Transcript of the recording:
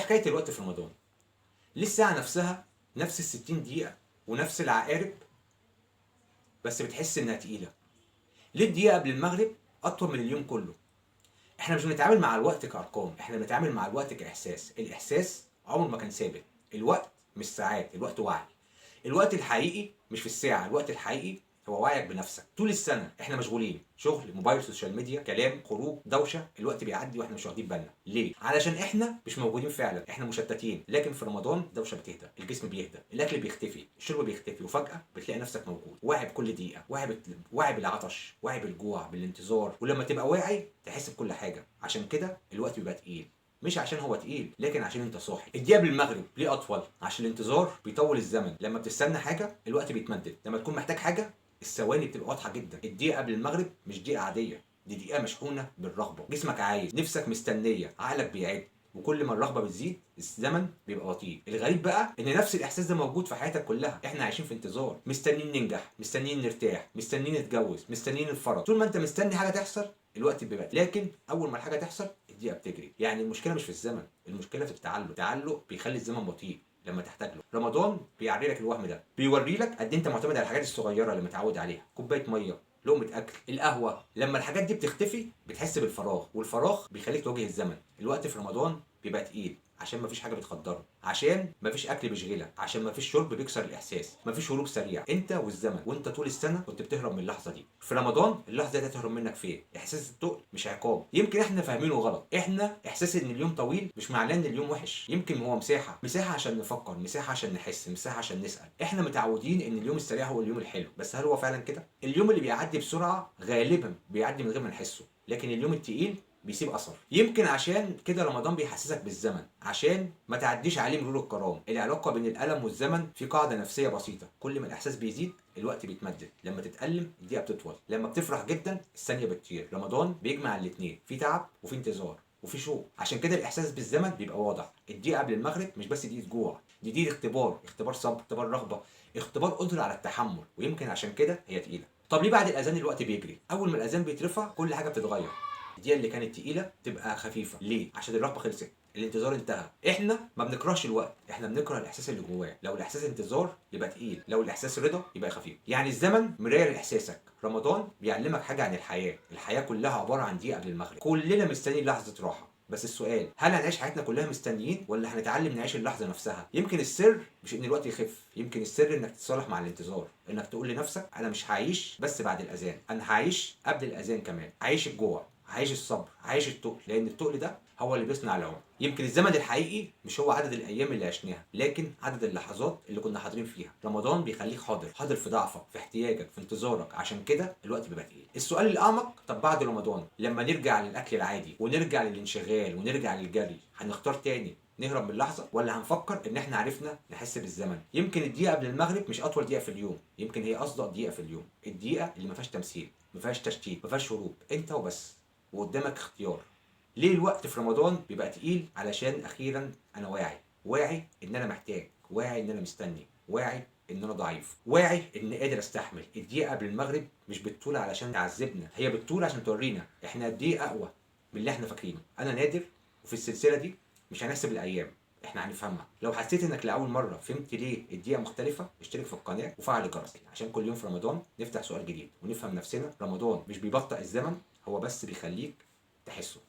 حكايه الوقت في رمضان؟ ليه الساعه نفسها نفس ال60 دقيقه ونفس العقارب، بس بتحس انها تقيله؟ ليه الدقيقه قبل المغرب اطول من اليوم كله؟ احنا مش بنتعامل مع الوقت كارقام، احنا بنتعامل مع الوقت كاحساس. الاحساس عمره ما كان ثابت. الوقت مش ساعات، الوقت وعي. الوقت الحقيقي مش في الساعه، الوقت الحقيقي هو وعيك بنفسك. طول السنه احنا مشغولين، شغل، موبايل، سوشيال ميديا، كلام، خروج، دوشه. الوقت بيعدي واحنا مش واخدين بالنا. ليه؟ علشان احنا مش موجودين فعلا، احنا مشتتين. لكن في رمضان الدوشه بتهدى، الجسم بيهدى، الاكل بيختفي، الشرب بيختفي، وفجاه بتلاقي نفسك موجود، واعي بكل دقيقه، واعي بالعطش، واعي بالجوع، بالانتظار. ولما تبقى واعي تحس بكل حاجه. عشان كده الوقت بيبقى تقيل، مش عشان هو تقيل، لكن عشان انت صاحي. الدقيقه بالمغرب ليه اطول؟ عشان الانتظار بيطول الزمن. لما بتستنى حاجه الوقت بيتمدد، لما تكون محتاج حاجه الثواني بتبقى واضحه جدا. الدقيقه قبل المغرب مش دقيقه عاديه، دي دقيقه مشحونه بالرغبه. جسمك عايز، نفسك مستنيه، عقلك بيعد. وكل ما الرغبه بتزيد الزمن بيبقى بطيء. الغريب بقى ان نفس الاحساس ده موجود في حياتك كلها. احنا عايشين في انتظار، مستنيين ننجح، مستنيين نرتاح، مستنيين نتجوز، مستنيين الفرج. طول ما انت مستني حاجه تحصل الوقت بيبقى، لكن اول ما الحاجه تحصل الدقيقه بتجري. يعني المشكله مش في الزمن، المشكله في التعلق بيخلي الزمن بطيء لما تحتاج له. رمضان بيعري لك الوهم ده، بيوري لك قد انت معتمد على الحاجات الصغيره اللي متعود عليها. كوبايه ميه، لقمه اكل، القهوه. لما الحاجات دي بتختفي بتحس بالفراغ، والفراغ بيخليك تواجه الزمن. الوقت في رمضان بيبقى تقيل عشان مفيش حاجه بتخدره، عشان مفيش اكل بيشغلك، عشان مفيش شرب بيكسر الاحساس، مفيش هروب سريع. انت والزمن، وانت طول السنه كنت بتهرب من اللحظه دي. في رمضان اللحظه دي تهرب منك فين؟ احساس التقل مش عقاب. يمكن احنا فاهمينه غلط. احنا احساس ان اليوم طويل مش معناه ان اليوم وحش. يمكن هو مساحه عشان نفكر، مساحه عشان نحس، مساحه عشان نسال. احنا متعودين ان اليوم السريع هو اليوم الحلو، بس هل هو فعلا كده؟ اليوم اللي بيعدي بسرعه غالبا بيعدي من غير ما نحسه، لكن اليوم التقيل بيسيب اثر. يمكن عشان كده رمضان بيحسسك بالزمن، عشان ما تعديش عليه مرور الكرام. العلاقه بين الالم والزمن في قاعده نفسيه بسيطه: كل ما الاحساس بيزيد الوقت بيتمدد. لما تتالم الدقيقه بتطول، لما بتفرح جدا الثانيه بتطير. رمضان بيجمع الاثنين، في تعب وفي انتظار وفي شوق. عشان كده الاحساس بالزمن بيبقى واضح. الدقيقه قبل المغرب مش بس دقيقه جوع، دي دقيقه اختبار، اختبار صبر، اختبار رغبه، اختبار قدره على التحمل. ويمكن عشان كده هي تقيله. طب ليه بعد الاذان الوقت بيجري؟ اول ما الاذان بيترفع كل حاجه بتتغير. الدقيقه اللي كانت تقيله تبقى خفيفه. ليه؟ عشان الرغبه خلصت، الانتظار انتهى. احنا ما بنكرهش الوقت، احنا بنكره الاحساس اللي جواه. لو الاحساس انتظار يبقى تقيل، لو الاحساس رضا يبقى خفيف. يعني الزمن مرايه لاحساسك. رمضان بيعلمك حاجه عن الحياه. الحياه كلها عباره عن دقيقه قبل المغرب. كلنا مستنيين لحظه راحه، بس السؤال: هل هنعيش حياتنا كلها مستنيين ولا هنتعلم نعيش اللحظه نفسها؟ يمكن السر مش ان الوقت يخف، يمكن السر انك تتصالح مع الانتظار. انك تقول لنفسك: انا مش هعيش بس بعد الاذان، انا هعيش قبل الاذان كمان. هعيش الجوع، هعيش الصبر، هعيش التقل، لان التقل ده هو اللي بيصنع العمر. يمكن الزمن الحقيقي مش هو عدد الايام اللي عشناها، لكن عدد اللحظات اللي كنا حاضرين فيها. رمضان بيخليك حاضر، حاضر في ضعفك، في احتياجك، في انتظارك. عشان كده الوقت بيبقى تقيل. السؤال الاعمق: طب بعد رمضان لما نرجع للاكل العادي ونرجع للانشغال ونرجع للجري، هنختار تاني نهرب من اللحظه ولا هنفكر ان احنا عرفنا نحس بالزمن؟ يمكن الدقيقه قبل المغرب مش اطول دقيقه في اليوم، يمكن هي اصدق دقيقه في اليوم. الدقيقه اللي ما فيهاش تمثيل، ما فيهاش تشتيت، ما فيهاش هروب، انت وبس، وقدامك اختيار. ليه الوقت في رمضان بيبقى تقيل؟ علشان اخيرا انا واعي. واعي ان انا محتاج، واعي ان انا مستني، واعي ان انا ضعيف، واعي ان قادر استحمل. الدقيقه قبل المغرب مش بتطول علشان تعذبنا، هي بتطول عشان تورينا احنا قد ايه اقوى من اللي احنا فاكرينه. انا نادر، وفي السلسله دي مش هنحسب الايام، احنا هنفهمها. لو حسيت انك لاول مره فهمت ليه الدقيقه مختلفه، اشترك في القناه وفعل الجرس عشان كل يوم في رمضان نفتح سؤال جديد ونفهم نفسنا. رمضان مش بيبطئ الزمن، هو بس بيخليك تحسه.